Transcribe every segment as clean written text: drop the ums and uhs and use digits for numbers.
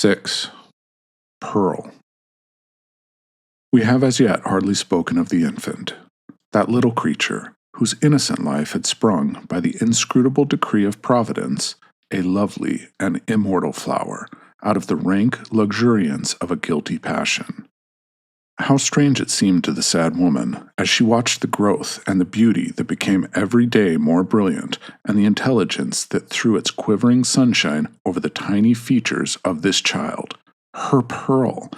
6. Pearl. We have as yet hardly spoken of the infant, that little creature whose innocent life had sprung by the inscrutable decree of Providence, a lovely and immortal flower, out of the rank luxuriance of a guilty passion. How strange it seemed to the sad woman as she watched the growth and the beauty that became every day more brilliant, and the intelligence that threw its quivering sunshine over the tiny features of this child, her Pearl,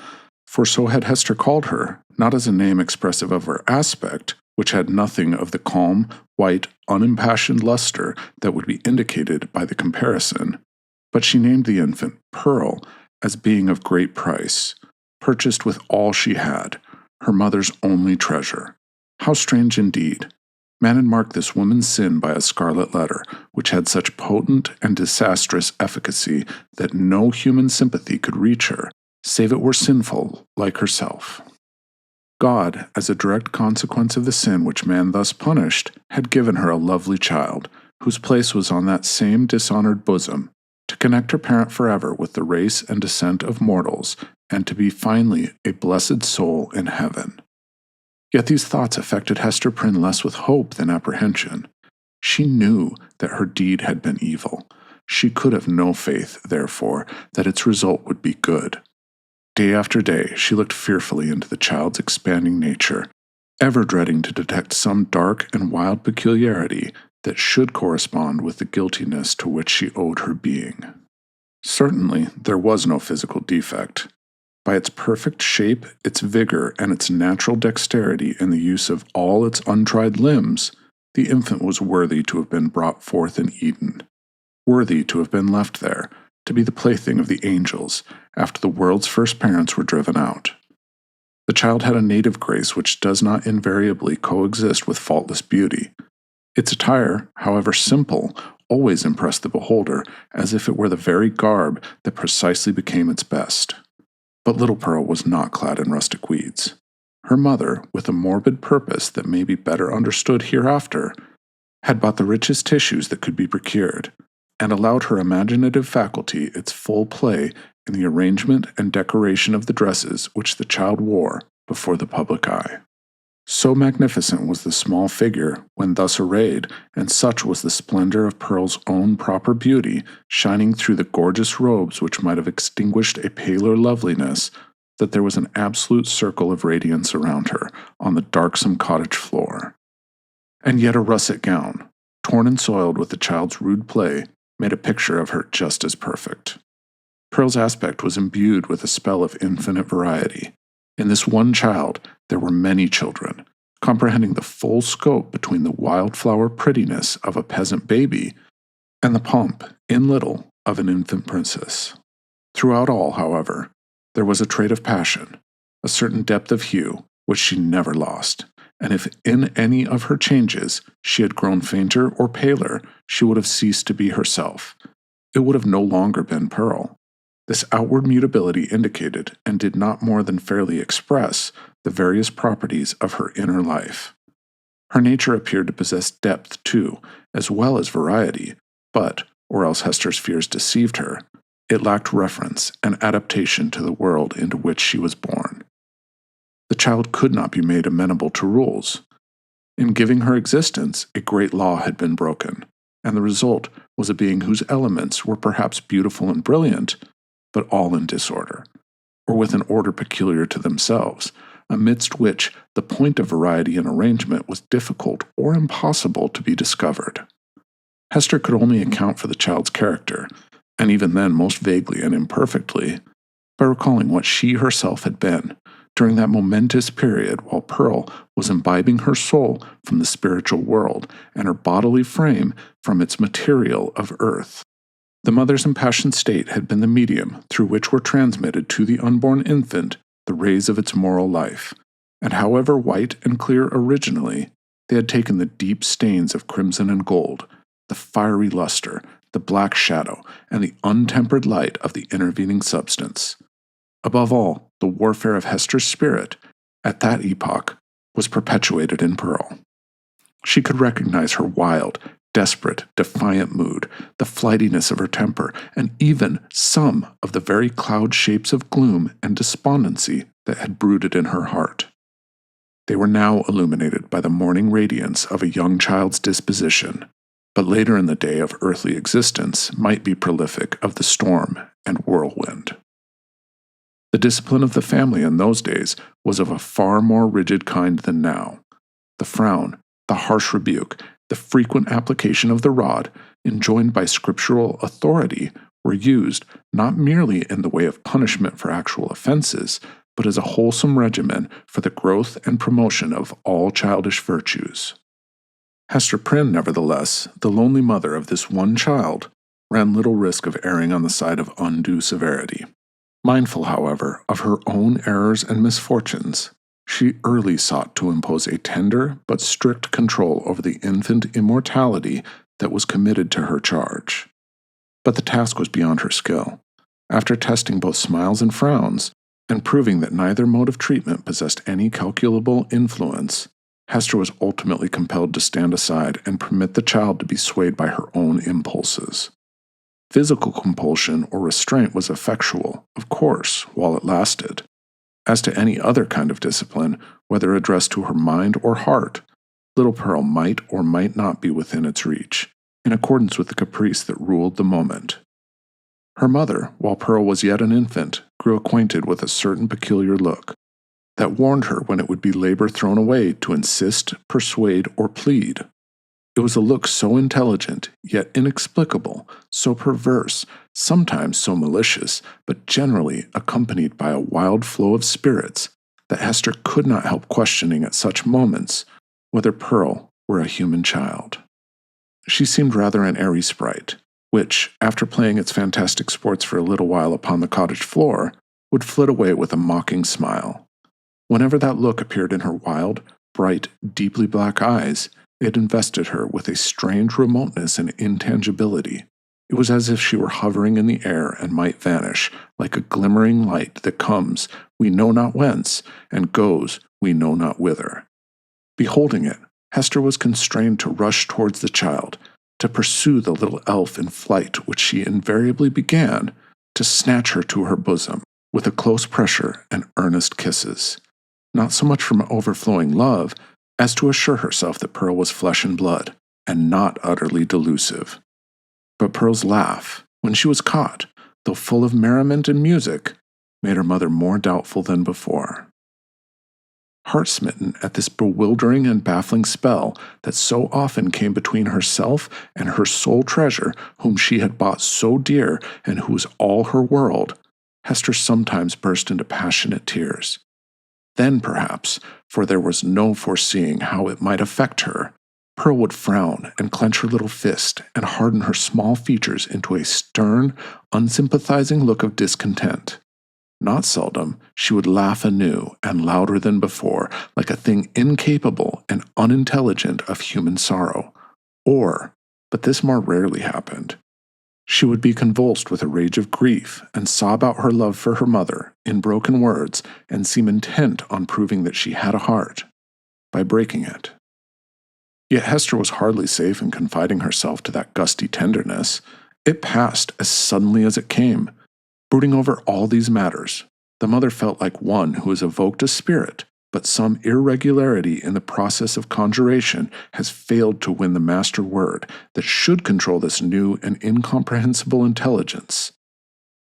for so had Hester called her, not as a name expressive of her aspect, which had nothing of the calm, white, unimpassioned luster that would be indicated by the comparison, but she named the infant Pearl as being of great price, purchased with all she had, her mother's only treasure. How strange indeed! Man had marked this woman's sin by a scarlet letter, which had such potent and disastrous efficacy that no human sympathy could reach her, save it were sinful like herself. God, as a direct consequence of the sin which man thus punished, had given her a lovely child, whose place was on that same dishonored bosom, to connect her parent forever with the race and descent of mortals, and to be finally a blessed soul in heaven. Yet these thoughts affected Hester Prynne less with hope than apprehension. She knew that her deed had been evil. She could have no faith, therefore, that its result would be good. Day after day she looked fearfully into the child's expanding nature, ever dreading to detect some dark and wild peculiarity that should correspond with the guiltiness to which she owed her being. Certainly there was no physical defect. By its perfect shape, its vigor, and its natural dexterity in the use of all its untried limbs, the infant was worthy to have been brought forth in Eden, worthy to have been left there, to be the plaything of the angels, after the world's first parents were driven out. The child had a native grace which does not invariably coexist with faultless beauty. Its attire, however simple, always impressed the beholder as if it were the very garb that precisely became its best. But little Pearl was not clad in rustic weeds. Her mother, with a morbid purpose that may be better understood hereafter, had bought the richest tissues that could be procured, and allowed her imaginative faculty its full play in the arrangement and decoration of the dresses which the child wore before the public eye. So magnificent was the small figure when thus arrayed, and such was the splendor of Pearl's own proper beauty, shining through the gorgeous robes which might have extinguished a paler loveliness, that there was an absolute circle of radiance around her on the darksome cottage floor. And yet a russet gown, torn and soiled with the child's rude play, made a picture of her just as perfect. Pearl's aspect was imbued with a spell of infinite variety. In this one child there were many children, comprehending the full scope between the wildflower prettiness of a peasant baby and the pomp, in little, of an infant princess. Throughout all, however, there was a trait of passion, a certain depth of hue, which she never lost, and if in any of her changes she had grown fainter or paler, she would have ceased to be herself. It would have no longer been Pearl. This outward mutability indicated, and did not more than fairly express, the various properties of her inner life. Her nature appeared to possess depth, too, as well as variety, but, or else Hester's fears deceived her, it lacked reference and adaptation to the world into which she was born. The child could not be made amenable to rules. In giving her existence, a great law had been broken, and the result was a being whose elements were perhaps beautiful and brilliant, but all in disorder, or with an order peculiar to themselves, amidst which the point of variety and arrangement was difficult or impossible to be discovered. Hester could only account for the child's character, and even then most vaguely and imperfectly, by recalling what she herself had been during that momentous period while Pearl was imbibing her soul from the spiritual world and her bodily frame from its material of earth. The mother's impassioned state had been the medium through which were transmitted to the unborn infant the rays of its moral life, and however white and clear originally, they had taken the deep stains of crimson and gold, the fiery luster, the black shadow, and the untempered light of the intervening substance. Above all, the warfare of Hester's spirit, at that epoch, was perpetuated in Pearl. She could recognize her wild, desperate, defiant mood, the flightiness of her temper, and even some of the very cloud shapes of gloom and despondency that had brooded in her heart. They were now illuminated by the morning radiance of a young child's disposition, but later in the day of earthly existence might be prolific of the storm and whirlwind. The discipline of the family in those days was of a far more rigid kind than now. The frown, the harsh rebuke, the frequent application of the rod, enjoined by scriptural authority, were used not merely in the way of punishment for actual offenses, but as a wholesome regimen for the growth and promotion of all childish virtues. Hester Prynne, nevertheless, the lonely mother of this one child, ran little risk of erring on the side of undue severity. Mindful, however, of her own errors and misfortunes, she early sought to impose a tender but strict control over the infant immortality that was committed to her charge. But the task was beyond her skill. After testing both smiles and frowns, and proving that neither mode of treatment possessed any calculable influence, Hester was ultimately compelled to stand aside and permit the child to be swayed by her own impulses. Physical compulsion or restraint was effectual, of course, while it lasted. As to any other kind of discipline, whether addressed to her mind or heart, little Pearl might or might not be within its reach, in accordance with the caprice that ruled the moment. Her mother, while Pearl was yet an infant, grew acquainted with a certain peculiar look that warned her when it would be labor thrown away to insist, persuade, or plead. It was a look so intelligent, yet inexplicable, so perverse, sometimes so malicious, but generally accompanied by a wild flow of spirits, that Hester could not help questioning at such moments whether Pearl were a human child. She seemed rather an airy sprite, which, after playing its fantastic sports for a little while upon the cottage floor, would flit away with a mocking smile. Whenever that look appeared in her wild, bright, deeply black eyes, it invested her with a strange remoteness and intangibility. It was as if she were hovering in the air and might vanish, like a glimmering light that comes, we know not whence, and goes, we know not whither. Beholding it, Hester was constrained to rush towards the child, to pursue the little elf in flight which she invariably began, to snatch her to her bosom, with a close pressure and earnest kisses, not so much from overflowing love, as to assure herself that Pearl was flesh and blood, and not utterly delusive. But Pearl's laugh, when she was caught, though full of merriment and music, made her mother more doubtful than before. Heart-smitten at this bewildering and baffling spell that so often came between herself and her sole treasure, whom she had bought so dear and who was all her world, Hester sometimes burst into passionate tears. Then, perhaps, for there was no foreseeing how it might affect her, Pearl would frown and clench her little fist and harden her small features into a stern, unsympathizing look of discontent. Not seldom, she would laugh anew and louder than before, like a thing incapable and unintelligent of human sorrow. Or, but this more rarely happened, she would be convulsed with a rage of grief and sob out her love for her mother in broken words and seem intent on proving that she had a heart by breaking it. Yet Hester was hardly safe in confiding herself to that gusty tenderness. It passed as suddenly as it came. Brooding over all these matters, the mother felt like one who has evoked a spirit, but some irregularity in the process of conjuration has failed to win the master word that should control this new and incomprehensible intelligence.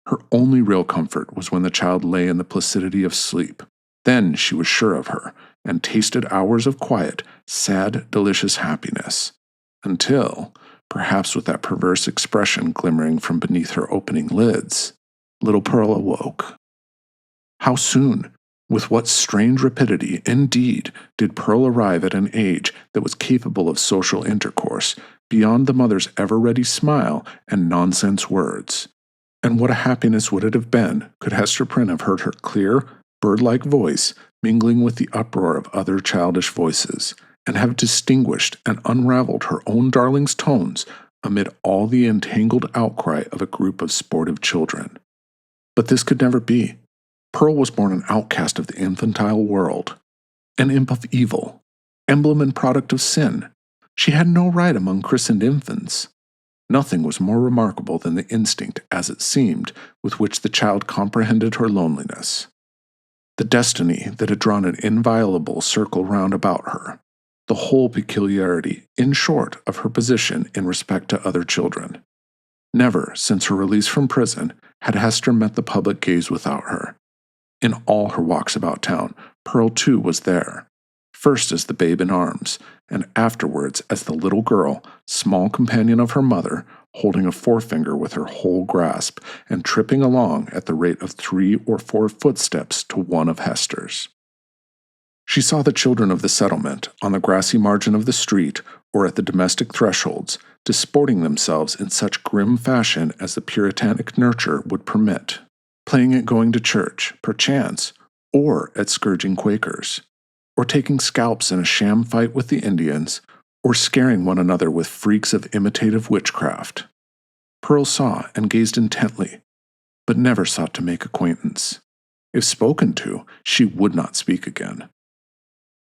Her only real comfort was when the child lay in the placidity of sleep. Then she was sure of her, and tasted hours of quiet, sad, delicious happiness, until, perhaps with that perverse expression glimmering from beneath her opening lids, little Pearl awoke. How soon, with what strange rapidity, indeed, did Pearl arrive at an age that was capable of social intercourse, beyond the mother's ever-ready smile and nonsense words. And what a happiness would it have been could Hester Prynne have heard her clear, bird-like voice mingling with the uproar of other childish voices, and have distinguished and unraveled her own darling's tones amid all the entangled outcry of a group of sportive children. But this could never be. Pearl was born an outcast of the infantile world, an imp of evil, emblem and product of sin, She had no right among christened infants. Nothing was more remarkable than the instinct, as it seemed, with which the child comprehended her loneliness. The destiny that had drawn an inviolable circle round about her, the whole peculiarity, in short, of her position in respect to other children. Never, since her release from prison, had Hester met the public gaze without her. In all her walks about town, Pearl too was there, first as the babe in arms, and afterwards as the little girl, small companion of her mother, holding a forefinger with her whole grasp, and tripping along at the rate of 3 or 4 footsteps to one of Hester's. She saw the children of the settlement, on the grassy margin of the street, or at the domestic thresholds, disporting themselves in such grim fashion as the puritanic nurture would permit, playing at going to church, perchance, or at scourging Quakers, or taking scalps in a sham fight with the Indians, or scaring one another with freaks of imitative witchcraft. Pearl saw and gazed intently, but never sought to make acquaintance. If spoken to, she would not speak again.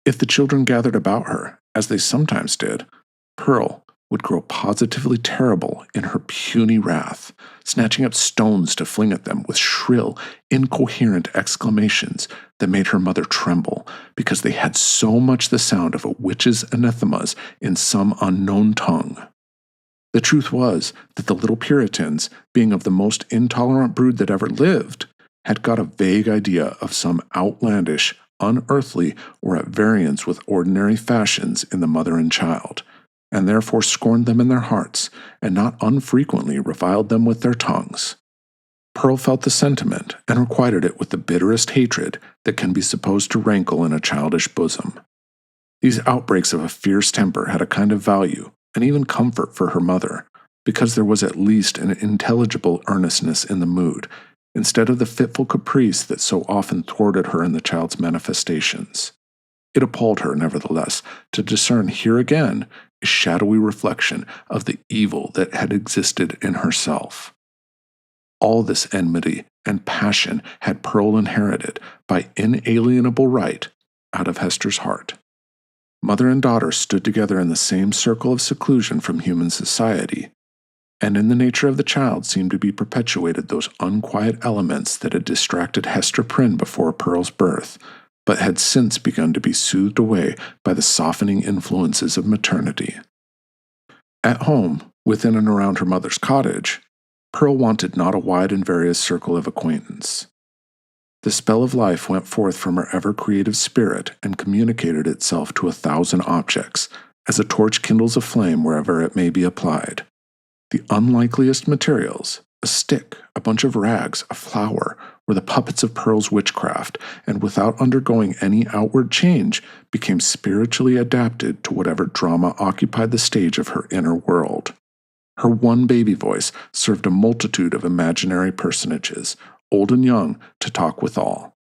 If the children gathered about her, as they sometimes did, Pearl would grow positively terrible in her puny wrath, snatching up stones to fling at them with shrill, incoherent exclamations that made her mother tremble, because they had so much the sound of a witch's anathemas in some unknown tongue. The truth was that the little Puritans, being of the most intolerant brood that ever lived, had got a vague idea of some outlandish, unearthly, or at variance with ordinary fashions in the mother and child, and therefore scorned them in their hearts, and not unfrequently reviled them with their tongues. Pearl felt the sentiment, and requited it with the bitterest hatred that can be supposed to rankle in a childish bosom. These outbreaks of a fierce temper had a kind of value, and even comfort for her mother, because there was at least an intelligible earnestness in the mood, instead of the fitful caprice that so often thwarted her in the child's manifestations. It appalled her, nevertheless, to discern here again a shadowy reflection of the evil that had existed in herself. All this enmity and passion had Pearl inherited, by inalienable right, out of Hester's heart. Mother and daughter stood together in the same circle of seclusion from human society, and in the nature of the child seemed to be perpetuated those unquiet elements that had distracted Hester Prynne before Pearl's birth, but had since begun to be soothed away by the softening influences of maternity. At home, within and around her mother's cottage, Pearl wanted not a wide and various circle of acquaintance. The spell of life went forth from her ever-creative spirit and communicated itself to 1,000 objects, as a torch kindles a flame wherever it may be applied. The unlikeliest materials, a stick, a bunch of rags, a flower, were the puppets of Pearl's witchcraft, and without undergoing any outward change, became spiritually adapted to whatever drama occupied the stage of her inner world. Her one baby voice served a multitude of imaginary personages, old and young, to talk withal.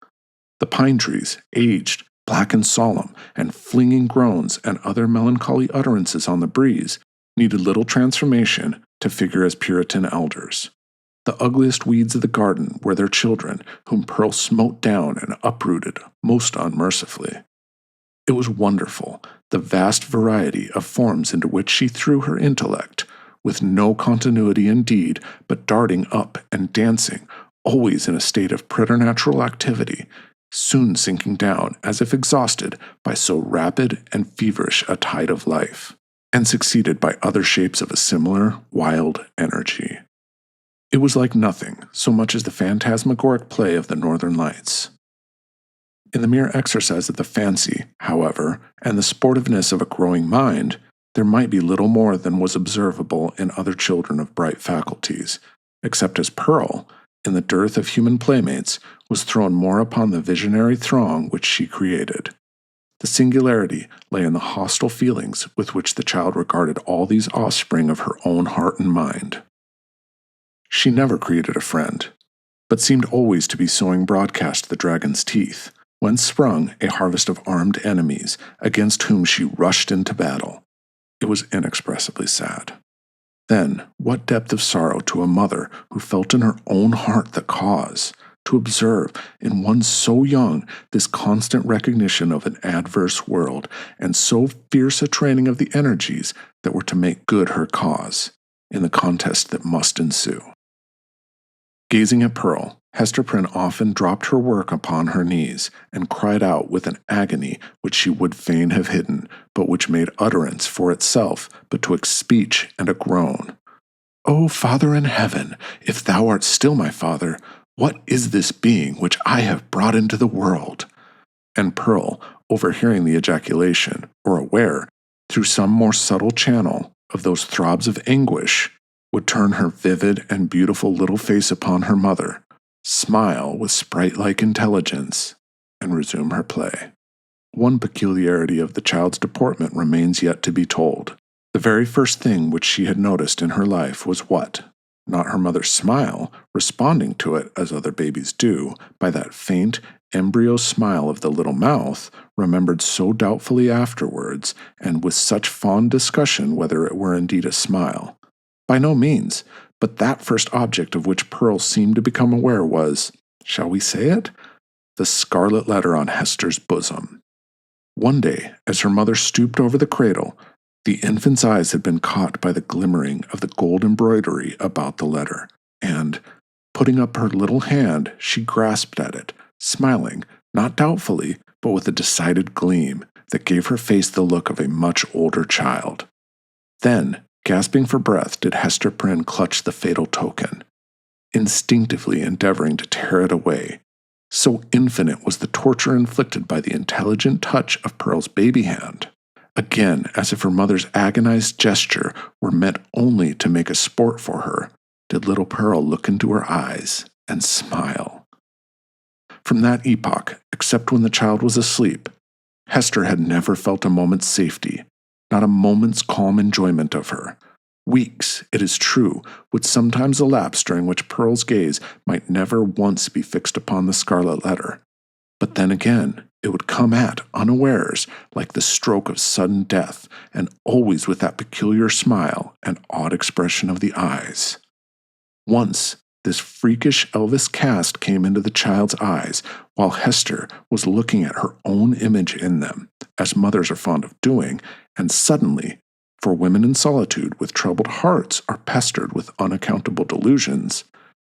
The pine trees, aged, black and solemn, and flinging groans and other melancholy utterances on the breeze, needed little transformation to figure as Puritan elders. The ugliest weeds of the garden were their children, whom Pearl smote down and uprooted most unmercifully. It was wonderful, the vast variety of forms into which she threw her intellect, with no continuity indeed, but darting up and dancing, always in a state of preternatural activity, soon sinking down as if exhausted by so rapid and feverish a tide of life, and succeeded by other shapes of a similar wild energy. It was like nothing so much as the phantasmagoric play of the Northern Lights. In the mere exercise of the fancy, however, and the sportiveness of a growing mind, there might be little more than was observable in other children of bright faculties, except as Pearl, in the dearth of human playmates, was thrown more upon the visionary throng which she created. The singularity lay in the hostile feelings with which the child regarded all these offspring of her own heart and mind. She never created a friend, but seemed always to be sowing broadcast the dragon's teeth, whence sprung a harvest of armed enemies against whom she rushed into battle. It was inexpressibly sad. Then, what depth of sorrow to a mother who felt in her own heart the cause, to observe in one so young this constant recognition of an adverse world, and so fierce a training of the energies that were to make good her cause in the contest that must ensue. Gazing at Pearl, Hester Prynne often dropped her work upon her knees and cried out with an agony which she would fain have hidden, but which made utterance for itself betwixt speech and a groan. O Father in heaven, if thou art still my Father, what is this being which I have brought into the world? And Pearl, overhearing the ejaculation, or aware, through some more subtle channel of those throbs of anguish, would turn her vivid and beautiful little face upon her mother, smile with sprite-like intelligence, and resume her play. One peculiarity of the child's deportment remains yet to be told. The very first thing which she had noticed in her life was what? Not her mother's smile, responding to it, as other babies do, by that faint, embryo smile of the little mouth, remembered so doubtfully afterwards, and with such fond discussion whether it were indeed a smile. By no means, but that first object of which Pearl seemed to become aware was, shall we say it? The scarlet letter on Hester's bosom. One day, as her mother stooped over the cradle, the infant's eyes had been caught by the glimmering of the gold embroidery about the letter, and, putting up her little hand, she grasped at it, smiling, not doubtfully, but with a decided gleam that gave her face the look of a much older child. Then, gasping for breath, did Hester Prynne clutch the fatal token, instinctively endeavoring to tear it away. So infinite was the torture inflicted by the intelligent touch of Pearl's baby hand. Again, as if her mother's agonized gesture were meant only to make a sport for her, did little Pearl look into her eyes and smile. From that epoch, except when the child was asleep, Hester had never felt a moment's safety, not a moment's calm enjoyment of her. Weeks, it is true, would sometimes elapse during which Pearl's gaze might never once be fixed upon the scarlet letter. But then again, it would come at unawares like the stroke of sudden death, and always with that peculiar smile and odd expression of the eyes. Once, this freakish Elvis cast came into the child's eyes while Hester was looking at her own image in them, as mothers are fond of doing, and suddenly, for women in solitude with troubled hearts are pestered with unaccountable delusions,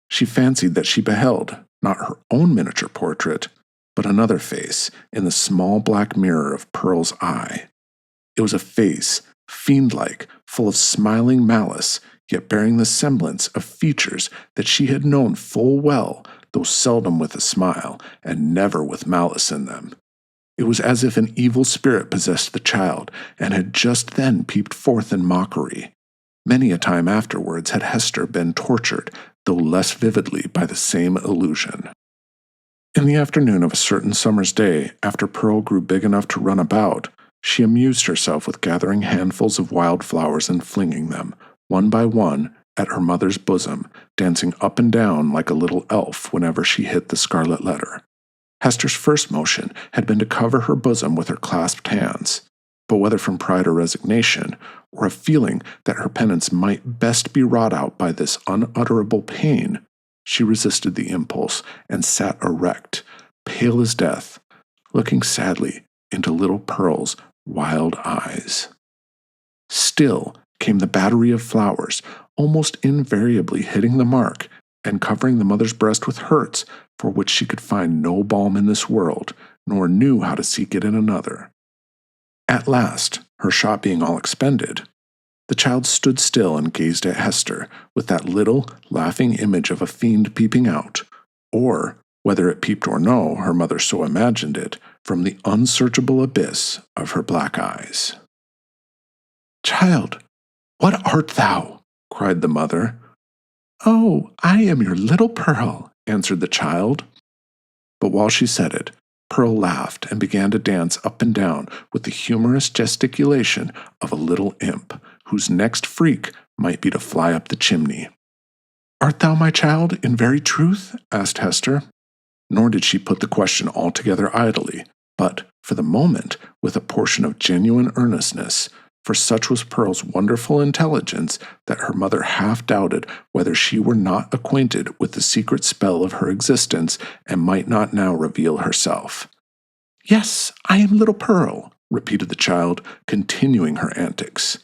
she fancied that she beheld, not her own miniature portrait, but another face in the small black mirror of Pearl's eye. It was a face, fiend-like, full of smiling malice, yet bearing the semblance of features that she had known full well, though seldom with a smile, and never with malice in them. It was as if an evil spirit possessed the child, and had just then peeped forth in mockery. Many a time afterwards had Hester been tortured, though less vividly, by the same illusion. In the afternoon of a certain summer's day, after Pearl grew big enough to run about, she amused herself with gathering handfuls of wild flowers and flinging them, one by one, at her mother's bosom, dancing up and down like a little elf whenever she hit the scarlet letter. Hester's first motion had been to cover her bosom with her clasped hands, but whether from pride or resignation, or a feeling that her penance might best be wrought out by this unutterable pain, she resisted the impulse and sat erect, pale as death, looking sadly into little Pearl's wild eyes. Still came the battery of flowers, almost invariably hitting the mark and covering the mother's breast with hurts for which she could find no balm in this world, nor knew how to seek it in another. At last, her shot being all expended, the child stood still and gazed at Hester with that little, laughing image of a fiend peeping out, or, whether it peeped or no, her mother so imagined it, from the unsearchable abyss of her black eyes. "Child, what art thou?" cried the mother. "Oh, I am your little Pearl," answered the child. But while she said it, Pearl laughed and began to dance up and down with the humorous gesticulation of a little imp, whose next freak might be to fly up the chimney. "Art thou my child, in very truth?" asked Hester. Nor did she put the question altogether idly, but, for the moment, with a portion of genuine earnestness, for such was Pearl's wonderful intelligence that her mother half doubted whether she were not acquainted with the secret spell of her existence and might not now reveal herself. "Yes, I am little Pearl," repeated the child, continuing her antics.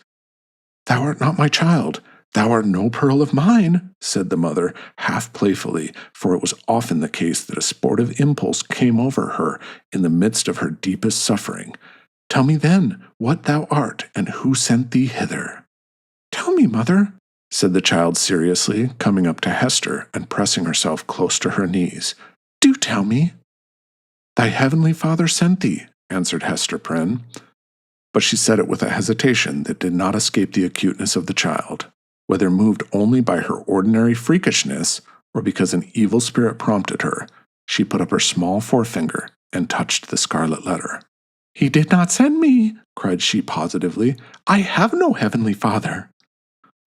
"Thou art not my child. Thou art no Pearl of mine," said the mother, half playfully, for it was often the case that a sportive impulse came over her in the midst of her deepest suffering. "Tell me then what thou art, and who sent thee hither." "Tell me, mother," said the child seriously, coming up to Hester and pressing herself close to her knees. "Do tell me." "Thy heavenly Father sent thee," answered Hester Prynne. But she said it with a hesitation that did not escape the acuteness of the child. Whether moved only by her ordinary freakishness, or because an evil spirit prompted her, she put up her small forefinger and touched the scarlet letter. "He did not send me," cried she positively. "I have no heavenly Father."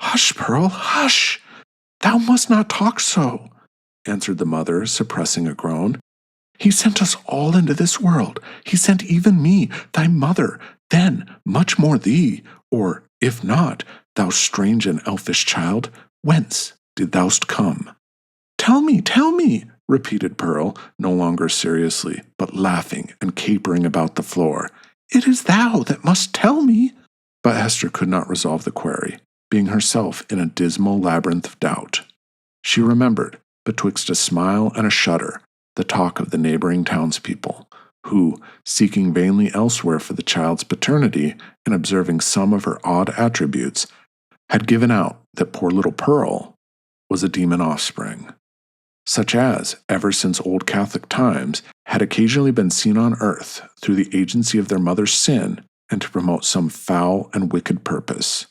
"Hush, Pearl, hush! Thou must not talk so," answered the mother, suppressing a groan. "He sent us all into this world. He sent even me, thy mother, then much more thee, or, if not, thou strange and elfish child, whence did thou come?" Tell me," repeated Pearl, no longer seriously, but laughing and capering about the floor. "It is thou that must tell me." But Hester could not resolve the query, being herself in a dismal labyrinth of doubt. She remembered, betwixt a smile and a shudder, the talk of the neighboring townspeople, who, seeking vainly elsewhere for the child's paternity and observing some of her odd attributes, had given out that poor little Pearl was a demon offspring, such as, ever since old Catholic times, had occasionally been seen on earth through the agency of their mother's sin and to promote some foul and wicked purpose.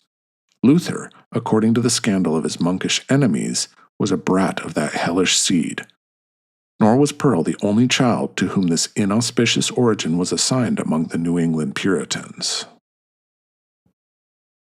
Luther, according to the scandal of his monkish enemies, was a brat of that hellish seed. Nor was Pearl the only child to whom this inauspicious origin was assigned among the New England Puritans.